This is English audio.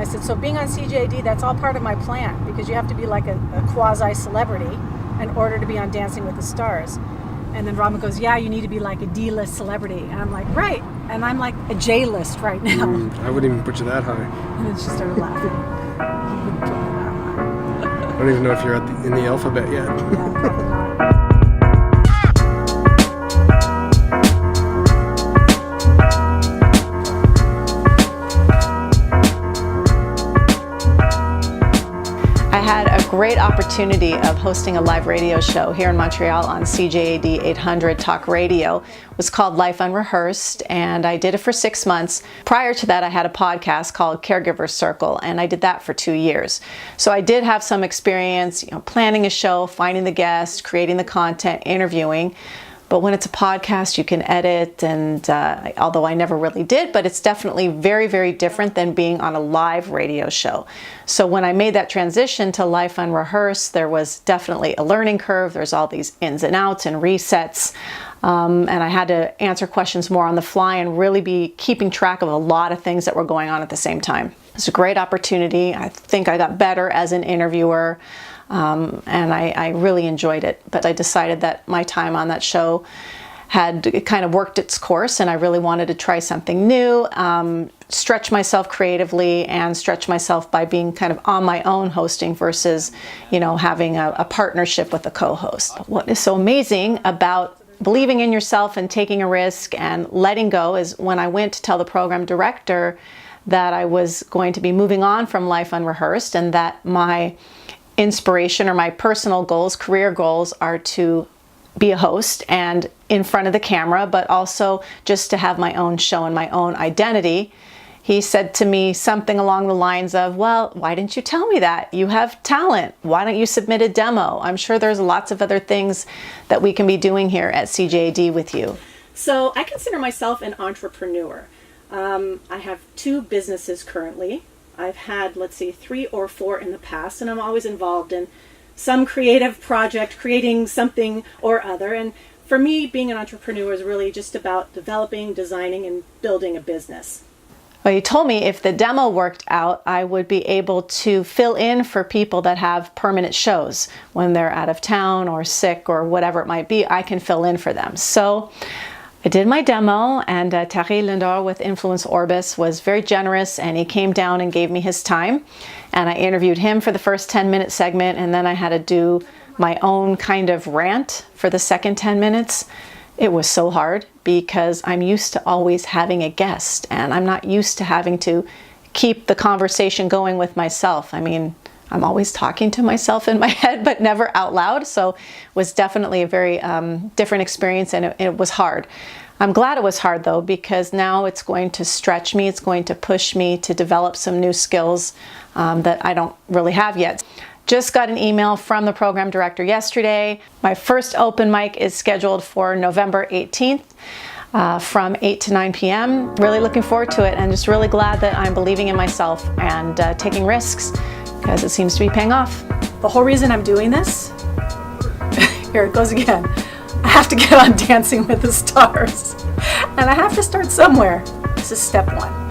said, so being on CJAD, that's all part of my plan, because you have to be like a quasi-celebrity in order to be on Dancing with the Stars. And then Robin goes, yeah, you need to be like a D-list celebrity. And I'm like, right. And I'm like a J-list right now. I wouldn't even put you that high. And then she started laughing. I don't even know if you're in the alphabet yet. Yeah, probably not. I had a great opportunity of hosting a live radio show here in Montreal on CJAD 800 Talk Radio. It was called Life Unrehearsed, and I did it for 6 months. Prior to that, I had a podcast called Caregiver Circle, and I did that for 2 years. So I did have some experience, planning a show, finding the guests, creating the content, interviewing. But when it's a podcast, you can edit, and although I never really did, but it's definitely very, very different than being on a live radio show. So when I made that transition to Life Unrehearsed, there was definitely a learning curve. There's all these ins and outs and resets. And I had to answer questions more on the fly and really be keeping track of a lot of things that were going on at the same time. It's a great opportunity. I think I got better as an interviewer. And I really enjoyed it, but I decided that my time on that show had kind of worked its course, and I really wanted to try something new, stretch myself creatively and stretch myself by being kind of on my own hosting versus, having a partnership with a co-host. What is so amazing about believing in yourself and taking a risk and letting go is when I went to tell the program director that I was going to be moving on from Life Unrehearsed and that my inspiration or my personal goals, career goals, are to be a host and in front of the camera, but also just to have my own show and my own identity. He said to me something along the lines of, well, why didn't you tell me that? You have talent. Why don't you submit a demo? I'm sure there's lots of other things that we can be doing here at CJAD with you. So I consider myself an entrepreneur. I have 2 businesses currently. I've had, 3 or 4 in the past, and I'm always involved in some creative project, creating something or other. And for me, being an entrepreneur is really just about developing, designing, and building a business. Well, you told me if the demo worked out, I would be able to fill in for people that have permanent shows. When they're out of town or sick or whatever it might be, I can fill in for them. So I did my demo, and Thierry Lindor with Influence Orbis was very generous, and he came down and gave me his time. And I interviewed him for the first 10-minute segment, and then I had to do my own kind of rant for the second 10 minutes. It was so hard because I'm used to always having a guest, and I'm not used to having to keep the conversation going with myself. I mean, I'm always talking to myself in my head, but never out loud. So it was definitely a very different experience, and it was hard. I'm glad it was hard though, because now it's going to stretch me. It's going to push me to develop some new skills that I don't really have yet. Just got an email from the program director yesterday. My first open mic is scheduled for November 18th. From 8 to 9 p.m. Really looking forward to it, and just really glad that I'm believing in myself and taking risks, because it seems to be paying off. The whole reason I'm doing this, here it goes again, I have to get on Dancing with the Stars, and I have to start somewhere. This is step 1.